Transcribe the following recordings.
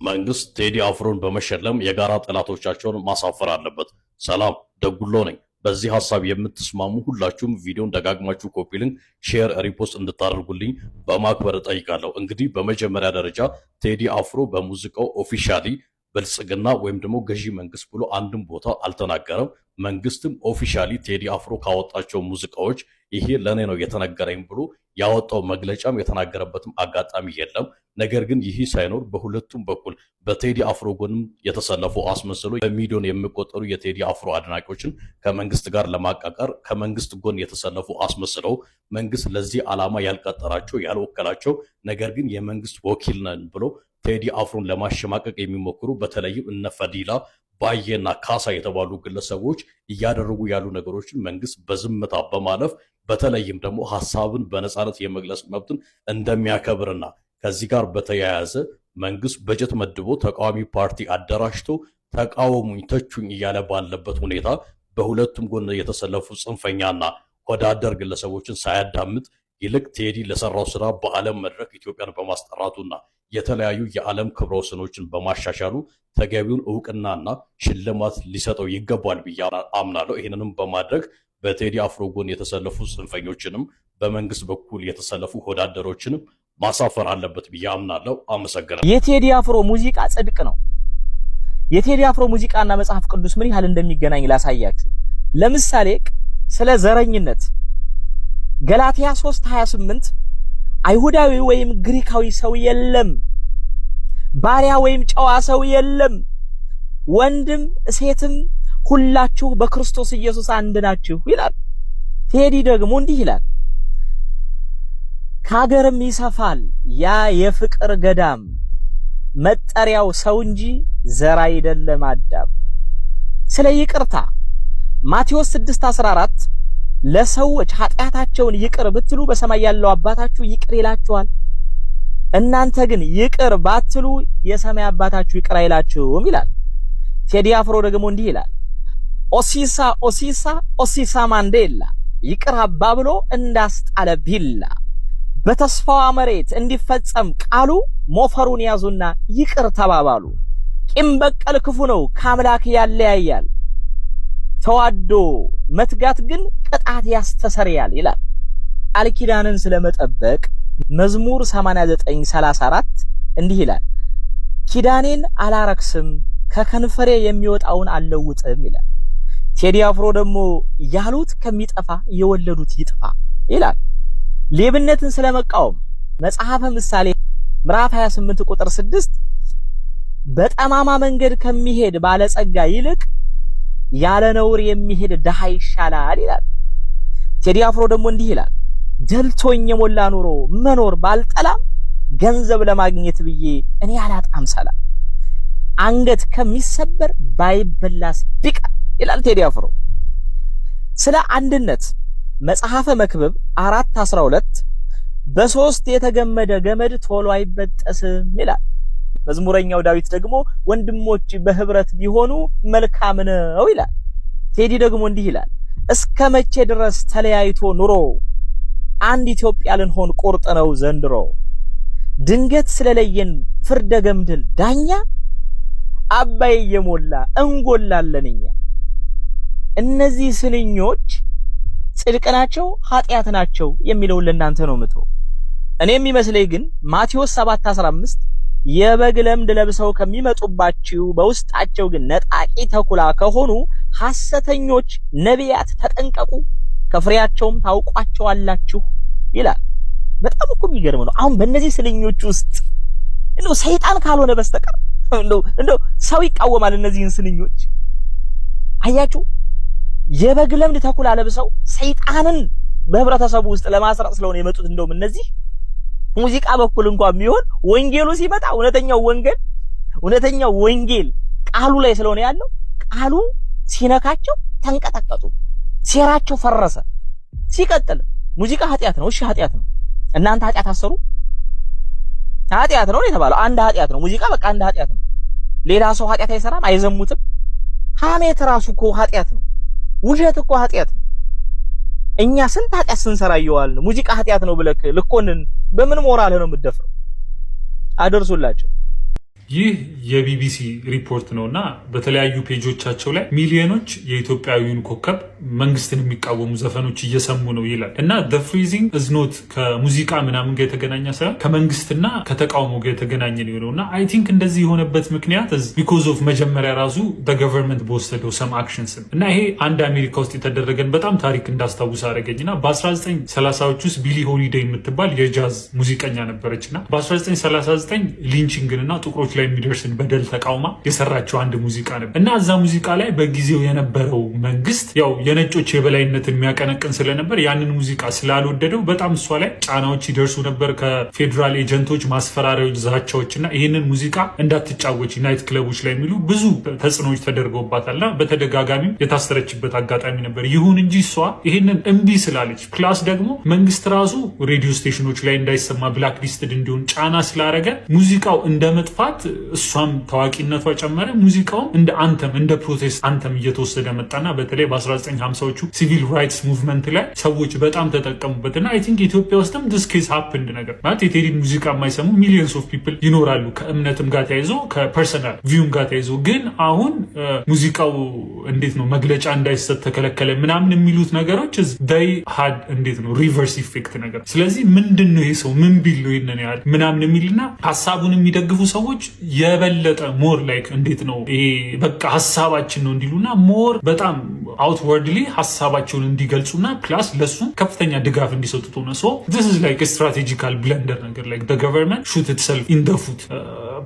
መንግስት ቴዲ አፍሮን በመሸለም የጋራ ጠላቶቻቸውን ማሳፈር አለበት። ሰላም ደጉሎ ነኝ። በዚህ ሐሳብ የምትስማሙ ሁላችሁም ቪዲዮን ደጋግማችሁ ኮፒ ሊንክ፣ ሼር፣ ሪፖስት እንድታደርጉልኝ በማክበር እጠይቃለሁ። እንግዲህ በመጀመሪያ ደረጃ ቴዲ አፍሮ በሙዚቃው ኦፊሻሊ ብልጽግና ወይም ደግሞ ገዢ መንግስት ብሎ አንድም ቦታ አልተናገረም። መንግስትም ኦፊሻሊ ቴዲ አፍሮ ካወጣቸው ሙዚቃዎች ይሄ ለኔ ነው የተነገረኝ ብሎ ያወጣው መግለጫም የተናገረበትም አጋጣሚ የለም። ነገር ግን ይህ ሳይኖር በሁለቱም በኩል በቴዲ አፍሮ ጎንም የተሰለፉ አስመስሎ በሚሊዮን የሚቆጠሩ የቴዲ አፍሮ አድናቂዎችን ከመንግስት ጋር ለማቃቀር ከመንግስት ጎን የተሰለፉ አስመስለው መንግስት ለዚህ ዓላማ ያልቀጠራቸው ያልወከላቸው ነገር ግን የመንግስት ወኪል ነን ብሎ ቴዲ አፍሮን ለማሸማቀቅ የሚሞክሩ በተለይም እነ ፈዲላ ባየና ካሳ የተባሉ ግለሰቦች እያደረጉ ያሉ ነገሮችን መንግስት በዝምታ በማለፍ በተለይም ደግሞ ሐሳብን በነፃነት የመግለጽ መብትን እንደሚያከብርና ከዚህ ጋር በተያያዘ መንግስት በጀት መድቦ ተቃዋሚ ፓርቲ አደራጅቶ ተቃወሙኝ ተቹኝ እያለ ባለበት ሁኔታ በሁለቱም ጎን የተሰለፉ ጽንፈኛና ወዳደር ግለሰቦችን ሳያዳምጥ ይልቅ ቴዲ ለሰራው ስራ በዓለም መድረክ ኢትዮጵያን በማስጠራቱና የተለያዩ የዓለም ክብረ ወሰኖችን በማሻሻሉ ተገቢውን እውቅናና ሽልማት ሊሰጠው ይገባል ብዬ አምናለሁ። ይህንንም በማድረግ በቴዲ አፍሮ ጎን የተሰለፉ ጽንፈኞችንም በመንግስት በኩል የተሰለፉ ወዳደሮችንም ማሳፈር አለበት ብዬ አምናለሁ። አመሰግናለሁ። የቴዲ አፍሮ ሙዚቃ ጽድቅ ነው። የቴዲ አፍሮ ሙዚቃና መጽሐፍ ቅዱስ ምን ያህል እንደሚገናኝ ላሳያችሁ። ለምሳሌ ስለ ዘረኝነት ገላትያ 3:28 አይሁዳዊ ወይም ግሪካዊ ሰው የለም፣ ባሪያ ወይም ጨዋ ሰው የለም፣ ወንድም ሴትም ሁላችሁ በክርስቶስ ኢየሱስ አንድ ናችሁ ይላል። ቴዲ ደግሞ እንዲህ ይላል፣ ከሀገርም ይሰፋል ያ የፍቅር ገዳም፣ መጠሪያው ሰው እንጂ ዘር አይደለም አዳም። ስለ ይቅርታ ማቴዎስ 6:14 ለሰዎች ኃጢአታቸውን ይቅር ብትሉ በሰማይ ያለው አባታችሁ ይቅር ይላችኋል፣ እናንተ ግን ይቅር ባትሉ የሰማይ አባታችሁ ይቅር አይላችሁም ይላል። ቴዲ አፍሮ ደግሞ እንዲህ ይላል፣ ኦሲሳ ኦሲሳ ኦሲሳ ማንዴላ ይቅር አባ ብሎ እንዳስጣለ ቢላ፣ በተስፋዋ መሬት እንዲፈጸም ቃሉ ሞፈሩን ያዙና ይቅር ተባባሉ። ቂም በቀል ክፉ ነው ከአምላክ ያለያያል፣ ተዋዶ መትጋት ግን ቅጣት ያስተሰርያል ይላል። ቃል ኪዳንን ስለመጠበቅ መዝሙር 89:34 እንዲህ ይላል፣ ኪዳኔን አላረክስም ከከንፈሬ የሚወጣውን አልለውጥም ይላል። ቴዲ አፍሮ ደግሞ ያሉት ከሚጠፋ የወለዱት ይጥፋ ይላል። ሌብነትን ስለመቃወም መጽሐፈ ምሳሌ ምዕራፍ 28 ቁጥር 6 በጠማማ መንገድ ከሚሄድ ባለጸጋ ይልቅ ያለ ነውር የሚሄድ ድሃ ይሻላል ይላል። ቴዲ አፍሮ ደግሞ እንዲህ ይላል፣ ደልቶኝ የሞላ ኑሮ መኖር ባልጠላም ገንዘብ ለማግኘት ብዬ እኔ አላጣም ሰላም፣ አንገት ከሚሰበር ባይበላስ ቢቀር ይላል ቴዲ አፍሮ። ስለ አንድነት መጽሐፈ መክብብ 4:12 በሶስት የተገመደ ገመድ ቶሎ አይበጠስም ይላል። መዝሙረኛው ዳዊት ደግሞ ወንድሞች በህብረት ቢሆኑ መልካም ነው ይላል። ቴዲ ደግሞ እንዲህ ይላል፣ እስከ መቼ ድረስ ተለያይቶ ኑሮ አንድ ኢትዮጵያ ልንሆን ቁርጥ ነው ዘንድሮ፣ ድንገት ስለለየን ፍርደ ገምድል ዳኛ፣ አባይ የሞላ እንጎላለንኛ። እነዚህ ስንኞች ጽድቅ ናቸው ኃጢአት ናቸው የሚለው ለእናንተ ነው ምቶ። እኔ የሚመስለኝ ግን ማቴዎስ 7:15 የበግ ለምድ ለብሰው ከሚመጡባችሁ በውስጣቸው ግን ነጣቂ ተኩላ ከሆኑ ሐሰተኞች ነቢያት ተጠንቀቁ፣ ከፍሬያቸውም ታውቋቸዋላችሁ ይላል። በጣም እኮ የሚገርም ነው። አሁን በእነዚህ ስንኞች ውስጥ እንደው ሰይጣን ካልሆነ በስተቀር እንደው ሰው ይቃወማል እነዚህን ስንኞች። አያችሁ፣ የበግ ለምድ ተኩላ ለብሰው ሰይጣንን በህብረተሰቡ ውስጥ ለማስረጽ ስለሆነ የመጡት እንደውም እነዚህ ሙዚቃ በኩል እንኳን ቢሆን ወንጌሉ ሲመጣ እውነተኛው ወንጌል ቃሉ ላይ ስለሆነ ያለው ቃሉ ሲነካቸው ተንቀጠቀጡ፣ ሴራቸው ፈረሰ። ሲቀጥል ሙዚቃ ኃጢአት ነው። እሺ ኃጢአት ነው። እናንተ ኃጢአት አሰሩ? ኃጢአት ነው የተባለው አንድ ኃጢአት ነው። ሙዚቃ በቃ አንድ ኃጢአት ነው። ሌላ ሰው ኃጢአት አይሰራም፣ አይዘሙትም። ሐሜት ራሱ እኮ ኃጢአት ነው። ውሸት እኮ ኃጢአት ነው። እኛ ስንት ኃጢአት ስንሰራ ይዋልን ሙዚቃ ኃጢአት ነው ብለክ ልኮንን በምን ሞራል ነው የምትደፍረው? አደርሱላችሁ። ይህ የቢቢሲ ሪፖርት ነውና በተለያዩ ፔጆቻቸው ላይ ሚሊዮኖች የኢትዮጵያዊውን ኮከብ መንግስትን የሚቃወሙ ዘፈኖች እየሰሙ ነው ይላል እና the freezing is not ከሙዚቃ ምናምን ጋር የተገናኘ ሳይሆን ከመንግስትና ከተቃውሞ ጋር የተገናኘ ነው እና I think እንደዚህ የሆነበት ምክንያት because of መጀመሪያ ራሱ the government በወሰደው some actions እና ይሄ አንድ አሜሪካ ውስጥ የተደረገን በጣም ታሪክ እንዳስታውስ አደረገኝና በ1930ዎች ውስጥ ቢሊ ሆሊዴይ የምትባል የጃዝ ሙዚቀኛ ነበረችና በ1939 ሊንቺንግንና ጥቁሮች ላይ የሚደርስን በደል ተቃውማ የሰራቸው አንድ ሙዚቃ ነበር እና እዛ ሙዚቃ ላይ በጊዜው የነበረው መንግስት ያው የነጮች የበላይነትን የሚያቀነቅን ስለነበር ያንን ሙዚቃ ስላልወደደው በጣም እሷ ላይ ጫናዎች ይደርሱ ነበር ከፌዴራል ኤጀንቶች ማስፈራሪያዎች ዛቻዎችና ይህንን ሙዚቃ እንዳትጫወች ናይት ክለቦች ላይ የሚሉ ብዙ ተጽዕኖዎች ተደርገውባታልና በተደጋጋሚ የታሰረችበት አጋጣሚ ነበር ይሁን እንጂ እሷ ይህንን እምቢ ስላለች ፕላስ ደግሞ መንግስት ራሱ ሬዲዮ ስቴሽኖች ላይ እንዳይሰማ ብላክ ሊስትድ እንዲሆን ጫና ስላረገ ሙዚቃው እንደ መጥፋት እሷም ታዋቂነቷ ጨመረ ሙዚቃውም እንደ አንተም እንደ ፕሮቴስት አንተም እየተወሰደ መጣና በተለይ በ1950ዎቹ ሲቪል ራይትስ ሙቭመንት ላይ ሰዎች በጣም ተጠቀሙበትና አይ ቲንክ ኢትዮጵያ ውስጥም this case happened ነገር ማለት የቴዲ ሙዚቃ የማይሰሙ ሚሊዮንስ ኦፍ ፒፕል ይኖራሉ ከእምነትም ጋር ተያይዞ ከፐርሰናል ቪውም ጋር ተያይዞ ግን አሁን ሙዚቃው እንዴት ነው መግለጫ እንዳይሰጥ ተከለከለ ምናምን የሚሉት ነገሮች they had እንዴት ነው ሪቨርስ ኢፌክት ነገር ስለዚህ ምንድነው ይሄ ሰው ምን ቢል ነው ይነን ያህል ምናምን የሚልና ሐሳቡን የሚደግፉ ሰዎች የበለጠ ሞር ላይክ እንዴት ነው ይሄ በቃ ሐሳባችን ነው እንዲሉና ሞር በጣም outwardly ሐሳባቸውን እንዲገልጹና ፕላስ ለሱ ከፍተኛ ድጋፍ እንዲሰጡት ሆነ so this is like a strategical blunder ነገር like the government shoot itself in the foot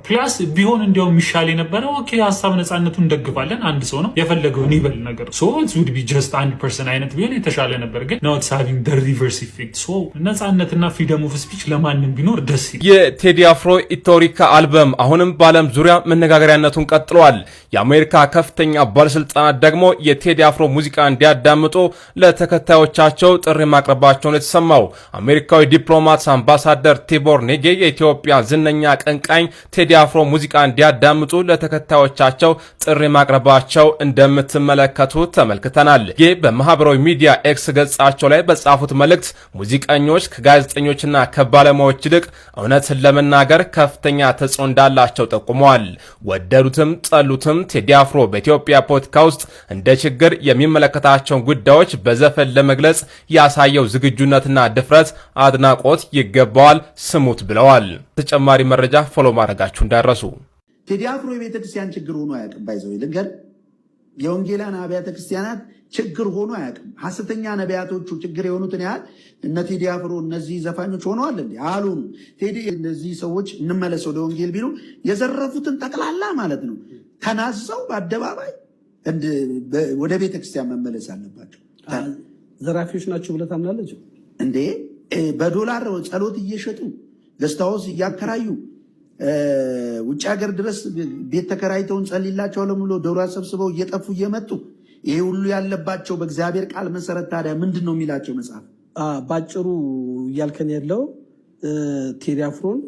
ፕላስ ቢሆን እንዲያው ሚሻል የነበረው ኦኬ ሐሳብ ነፃነቱን ደግፋለን አንድ ሰው ነው የፈለገውን ይበል ነገር so it would be just 1% አይነት ቢሆን የተሻለ ነበር ግን now it's having the reverse effect so ነፃነትና freedom of speech ለማንም ቢኖር ደስ ይላል የቴዲ አፍሮ ኢቶሪካ አልበም አሁንም በዓለም ዙሪያ መነጋገሪያነቱን ቀጥሏል የአሜሪካ ከፍተኛ ባለስልጣናት ደግሞ የቴዲ አፍሮ ሙዚቃ እንዲያዳምጡ ለተከታዮቻቸው ጥሪ ማቅረባቸውን የተሰማው አሜሪካዊ ዲፕሎማት አምባሳደር ቲቦር ኔጌ የኢትዮጵያ ዝነኛ አቀንቃኝ ቴዲ አፍሮ ሙዚቃ እንዲያዳምጡ ለተከታዮቻቸው ጥሪ ማቅረባቸው እንደምትመለከቱ ተመልክተናል ይህ በማህበራዊ ሚዲያ ኤክስ ገጻቸው ላይ በጻፉት መልእክት ሙዚቀኞች ከጋዜጠኞችና ከባለሙያዎች ይልቅ እውነትን ለመናገር ከፍተኛ ተጽዕኖ እንዳላቸው ጠቁመዋል ወደዱትም ጠሉትም ቴዲ አፍሮ በኢትዮጵያ ፖለቲካ ውስጥ እንደ ችግር የሚመለከታቸውን ጉዳዮች በዘፈን ለመግለጽ ያሳየው ዝግጁነትና ድፍረት አድናቆት ይገባዋል ስሙት ብለዋል ተጨማሪ መረጃ ፎሎ ማድረጋችሁ እንዳይረሱ ቴዲ አፍሮ የቤተክርስቲያን ችግር ሆኖ አያውቅም ባይዘው ልንገር የወንጌላን አብያተ ክርስቲያናት ችግር ሆኖ አያውቅም ሐሰተኛ ነቢያቶቹ ችግር የሆኑትን ያህል እነ ቴዲ አፍሮ እነዚህ ዘፋኞች ሆነዋል እንዴ አሉን ቴዲ እነዚህ ሰዎች እንመለስ ወደ ወንጌል ቢሉ የዘረፉትን ጠቅላላ ማለት ነው ተናዘው በአደባባይ ወደ ቤተክርስቲያን መመለስ አለባቸው ዘራፊዎች ናቸው ብለህ ታምናለህ እንዴ በዶላር ጸሎት እየሸጡ ገስታውስ እያከራዩ ውጭ ሀገር ድረስ ቤት ተከራይተው እንጸልይላቸው ለሙሉ ዶላር ሰብስበው እየጠፉ እየመጡ ይሄ ሁሉ ያለባቸው በእግዚአብሔር ቃል መሰረት ታዲያ ምንድነው የሚላቸው መጽሐፍ ባጭሩ እያልከን ያለው ቴዲ አፍሮን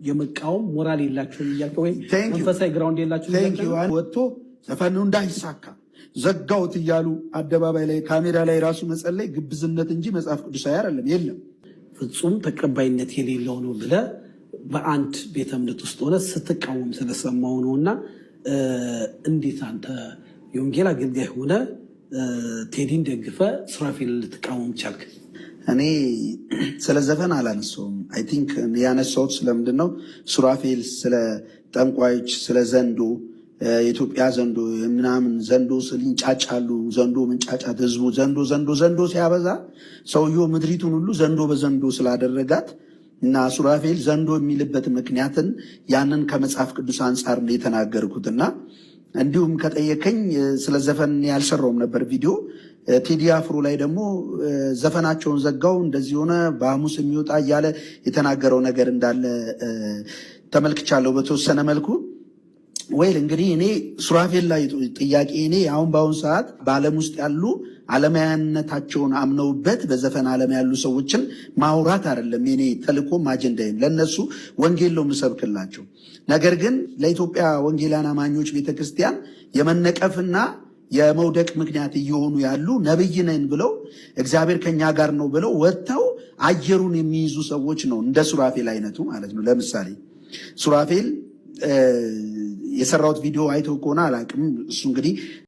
የመቃወም ሞራል የላቸውም እያልከ ወይ መንፈሳዊ ግራውንድ የላቸውም እያልከ ወጥቶ ዘፈኑ እንዳይሳካ ዘጋውት እያሉ አደባባይ ላይ ካሜራ ላይ ራሱ መጸለይ ግብዝነት እንጂ መጽሐፍ ቅዱሳዊ አይደለም የለም ፍጹም ተቀባይነት የሌለው ነው ብለ በአንድ ቤተ እምነት ውስጥ ሆነ ስትቃወም ስለሰማው ነውና እንዴት አንተ የወንጌል አገልጋይ ሆነ ቴዲን ደግፈ ሱራፌል ልትቃወም ቻልክ እኔ ስለ ዘፈን አላነሳውም አይ ቲንክ ያነሳውት ስለምንድነው ሱራፌል ስለ ጠንቋዮች ስለ ዘንዶ የኢትዮጵያ ዘንዶ ምናምን ዘንዶ ስሊንጫጫሉ ዘንዶ ምንጫጫት ህዝቡ ዘንዶ ሲያበዛ ሰውየው ምድሪቱን ሁሉ ዘንዶ በዘንዶ ስላደረጋት እና ሱራፌል ዘንዶ የሚልበት ምክንያትን ያንን ከመጽሐፍ ቅዱስ አንፃር ነው የተናገርኩትና እንዲሁም ከጠየቀኝ ስለ ዘፈን ያልሰራውም ነበር ቪዲዮ ቴዲ አፍሮ ላይ ደግሞ ዘፈናቸውን ዘጋው እንደዚህ ሆነ በሐሙስ የሚወጣ እያለ የተናገረው ነገር እንዳለ ተመልክቻለሁ በተወሰነ መልኩ ወይል እንግዲህ እኔ ሱራፌል ላይ ጥያቄ እኔ አሁን ባሁን ሰዓት በዓለም ውስጥ ያሉ ዓለማያነታቸውን አምነውበት በዘፈን ዓለም ያሉ ሰዎችን ማውራት አይደለም የኔ ተልእኮም አጀንዳዬም ለነሱ ወንጌል ነው የምሰብክላቸው ነገር ግን ለኢትዮጵያ ወንጌላውያን አማኞች ቤተክርስቲያን የመነቀፍና የመውደቅ ምክንያት እየሆኑ ያሉ ነብይ ነን ብለው እግዚአብሔር ከኛ ጋር ነው ብለው ወጥተው አየሩን የሚይዙ ሰዎች ነው እንደ ሱራፌል አይነቱ ማለት ነው ለምሳሌ ሱራፌል የሰራሁት ቪዲዮ አይተው ከሆነ አላውቅም። እሱ እንግዲህ